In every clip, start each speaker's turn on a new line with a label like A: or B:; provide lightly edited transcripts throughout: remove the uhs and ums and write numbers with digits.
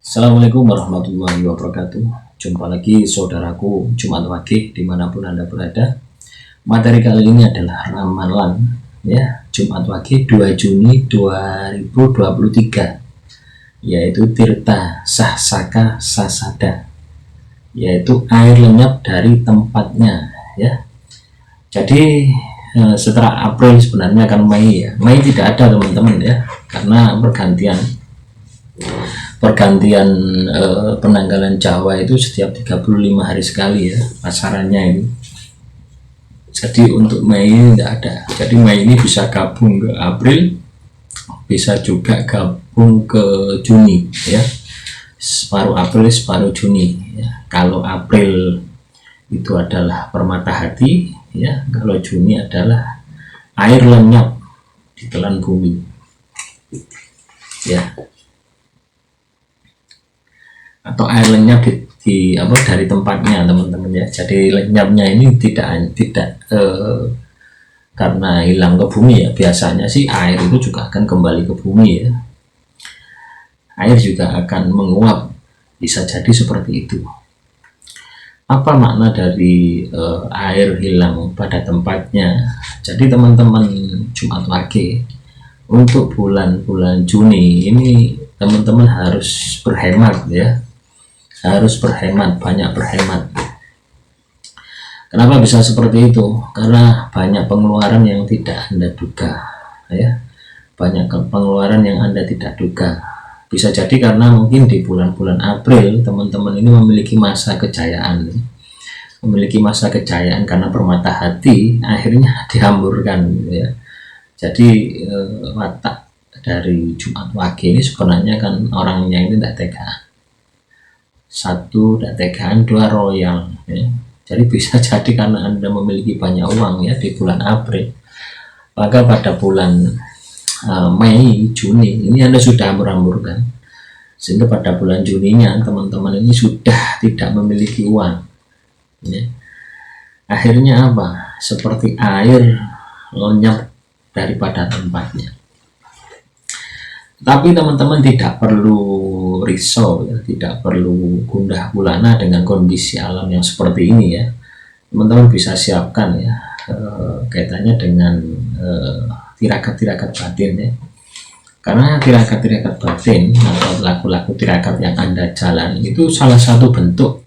A: Assalamualaikum warahmatullahi wabarakatuh. Jumpa lagi saudaraku Jumat Wage dimanapun Anda berada. Materi kali ini adalah ramalan ya Jumat Wage 2 Juni 2023, yaitu Tirta Sahsaka Sasada, yaitu air lenyap dari tempatnya ya. Jadi setelah April sebenarnya akan Mei ya. Mei tidak ada teman-teman ya, karena pergantian penanggalan Jawa itu setiap 35 hari sekali ya pasarannya ini. Jadi untuk Mei tidak ada. Jadi Mei ini bisa gabung ke April, bisa juga gabung ke Juni ya, separuh April separuh Juni ya. Kalau April itu adalah permata hati ya, kalau Juni adalah air lenyap di telan bumi ya, atau air lenyap dari tempatnya teman-teman ya. Jadi lenyapnya ini tidak karena hilang ke bumi ya. Biasanya sih air itu juga akan kembali ke bumi ya, air juga akan menguap, bisa jadi seperti itu. Apa makna dari air hilang pada tempatnya? Jadi teman-teman Jumat Wage, untuk bulan-bulan Juni ini teman-teman harus berhemat ya, harus berhemat, banyak berhemat. Kenapa bisa seperti itu? Karena banyak pengeluaran yang tidak Anda duga ya, banyak pengeluaran yang Anda tidak duga. Bisa jadi karena mungkin di bulan-bulan April teman-teman ini memiliki masa kejayaan karena permata hati akhirnya dihamburkan ya. Jadi watak dari Jumat Wage ini sebenarnya kan orangnya ini tidak tega. Satu, tidak tegaan. Dua, royal ya. Jadi bisa jadi karena Anda memiliki banyak uang ya di bulan April, maka pada bulan Mei, Juni ini Anda sudah hambur-hamburkan, sehingga pada bulan Juninya teman-teman ini sudah tidak memiliki uang ya. Akhirnya apa? Seperti air lenyap daripada tempatnya. Tapi teman-teman tidak perlu risau ya, tidak perlu gundah gulana dengan kondisi alam yang seperti ini ya. Teman-teman bisa siapkan ya kaitannya dengan tirakat-tirakat batin ya. Karena tirakat-tirakat batin atau laku-laku tirakat yang Anda jalan itu salah satu bentuk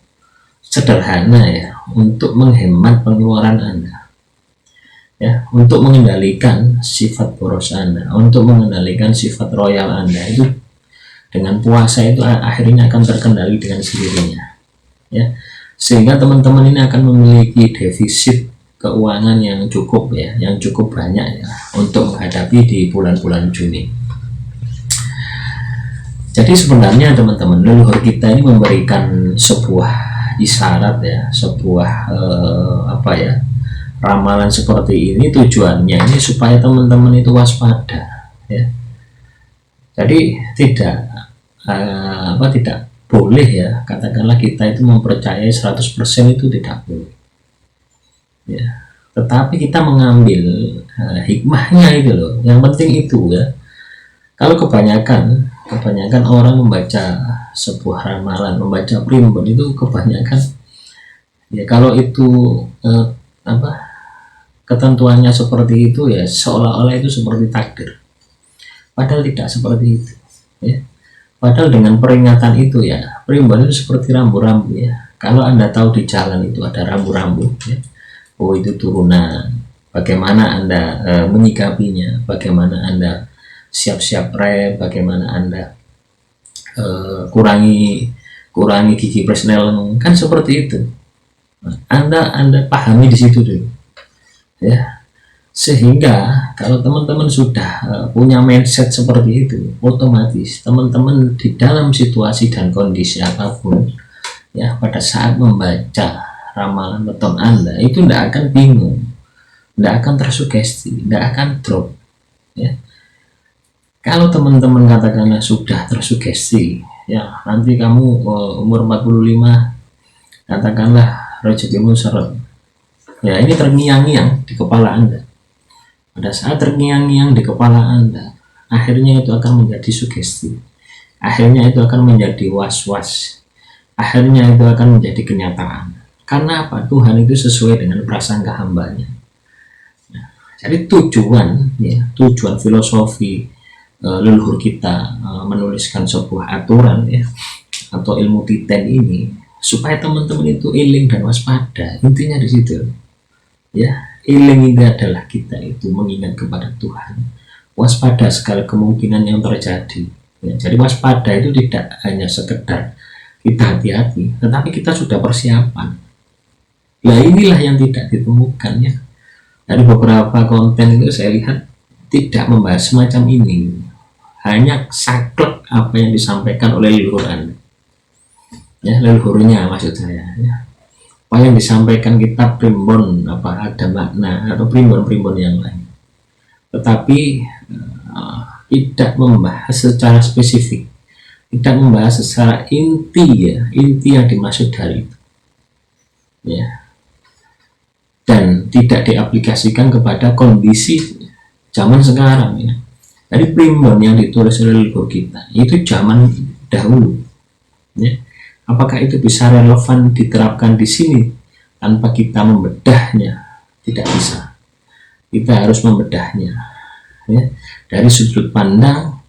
A: sederhana ya untuk menghemat pengeluaran Anda ya, untuk mengendalikan sifat boros Anda, untuk mengendalikan sifat royal Anda. Itu dengan puasa itu akhirnya akan terkendali dengan sendirinya ya, sehingga teman-teman ini akan memiliki defisit keuangan yang cukup ya, yang cukup banyak ya untuk menghadapi di bulan-bulan Juni. Jadi sebenarnya teman-teman, leluhur kita ini memberikan sebuah isyarat ya, sebuah ramalan seperti ini. Tujuannya ini supaya teman-teman itu waspada ya. Jadi tidak boleh ya, katakanlah kita itu mempercayai 100% itu tidak boleh ya. Tetapi kita mengambil hikmahnya itu loh, yang penting itu ya. Kalau kebanyakan orang membaca sebuah ramalan, membaca primbon itu kebanyakan ya, kalau itu ketentuannya seperti itu ya, seolah-olah itu seperti takdir, padahal tidak seperti itu ya. Padahal dengan peringatan itu ya, primbon itu seperti rambu-rambu ya. Kalau Anda tahu di jalan itu ada rambu-rambu ya, oh itu turunan, bagaimana Anda menyikapinya, bagaimana Anda siap-siap rem, bagaimana Anda kurangi gigi presnel, kan seperti itu. Anda pahami di situ dulu ya, sehingga kalau teman-teman sudah punya mindset seperti itu, otomatis teman-teman di dalam situasi dan kondisi apapun ya, pada saat membaca ramalan weton Anda itu tidak akan bingung, tidak akan tersugesti, tidak akan drop ya. Kalau teman-teman katakanlah sudah tersugesti ya, nanti kamu umur 45 katakanlah rezekimu seret ya, ini terngiang-ngiang di kepala Anda. Pada saat terngiang-ngiang di kepala Anda, akhirnya itu akan menjadi sugesti. akhirnya itu akan menjadi was-was, akhirnya itu akan menjadi kenyataan. Karena apa? Tuhan itu sesuai dengan prasangka hambanya. Jadi tujuan filosofi leluhur kita menuliskan sebuah aturan ya, atau ilmu titen ini, supaya teman-teman itu iling dan waspada. Intinya di situ ya. Iling ini adalah kita itu mengingat kepada Tuhan, waspada segala kemungkinan yang terjadi ya. Jadi waspada itu tidak hanya sekedar kita hati-hati, tetapi kita sudah persiapan. Nah inilah yang tidak ditemukan ya. Dari beberapa konten itu saya lihat tidak membahas semacam ini, hanya saklek apa yang disampaikan oleh leluhur Anda ya, leluhurnya maksud saya ya. Apa yang disampaikan kitab primbon apa ada makna, atau primbon-primbon yang lain, tetapi tidak membahas secara spesifik, tidak membahas secara inti ya, inti yang dimaksud dari itu ya, dan tidak diaplikasikan kepada kondisi zaman sekarang ya. Dari primbon yang ditulis oleh leluhur kita itu zaman dahulu ya. Apakah itu bisa relevan diterapkan di sini tanpa kita membedahnya? Tidak bisa. Kita harus membedahnya ya, dari sudut pandang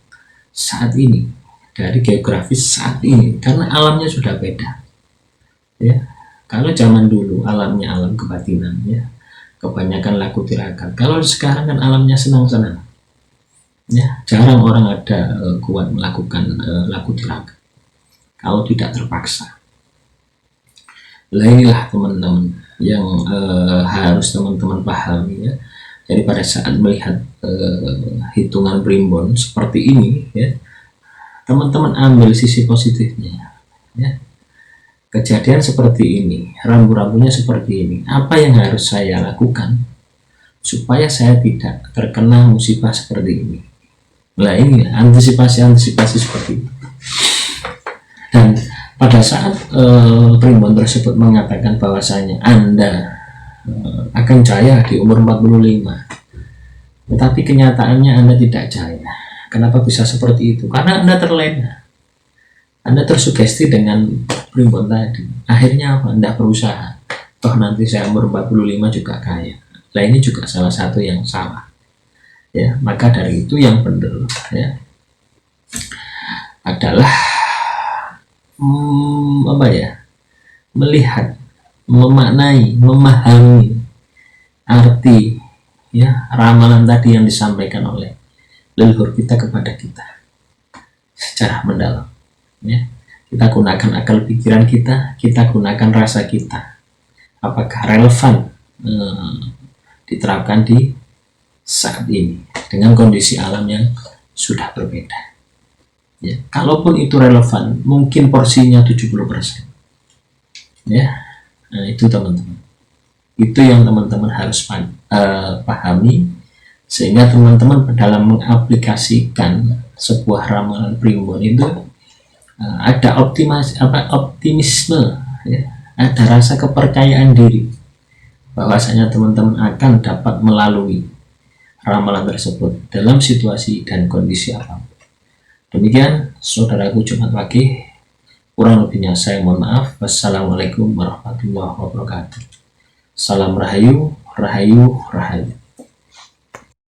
A: saat ini, dari geografis saat ini, karena alamnya sudah beda ya. Kalau zaman dulu alamnya alam kebatinan ya, kebanyakan laku tirakat. Kalau sekarang kan alamnya senang-senang ya, jarang orang ada kuat melakukan laku tirakat kalau tidak terpaksa. Nah inilah teman-teman yang harus teman-teman pahami ya. Jadi pada saat melihat hitungan primbon seperti ini ya, teman-teman ambil sisi positifnya ya. Kejadian seperti ini, rambu-rambunya seperti ini, apa yang harus saya lakukan supaya saya tidak terkena musibah seperti ini. Nah ini antisipasi seperti itu. Dan pada saat primbon tersebut mengatakan bahwasanya Anda akan jaya di umur 45, tetapi kenyataannya Anda tidak jaya. Kenapa bisa seperti itu? Karena Anda terlena, Anda tersugesti dengan primbon tadi. Akhirnya apa? Anda berusaha, toh nanti saya umur 45 juga kaya. Nah ini juga salah satu yang salah ya. Maka dari itu yang benar ya adalah melihat, memaknai, memahami arti ya ramalan tadi yang disampaikan oleh leluhur kita kepada kita secara mendalam ya. Kita gunakan akal pikiran kita gunakan rasa kita, apakah relevan diterapkan di saat ini dengan kondisi alam yang sudah berbeda ya. Kalaupun itu relevan, mungkin porsinya 70% ya. Nah itu teman-teman, itu yang teman-teman harus pahami, sehingga teman-teman dalam mengaplikasikan sebuah ramalan primbon itu ada optimisme ya, ada rasa kepercayaan diri bahwasanya teman-teman akan dapat melalui ramalan tersebut dalam situasi dan kondisi apapun. Demikian saudaraku Jumat pagi, kurang lebihnya saya mohon maaf. Wassalamualaikum warahmatullahi wabarakatuh. Salam rahayu, rahayu, rahayu.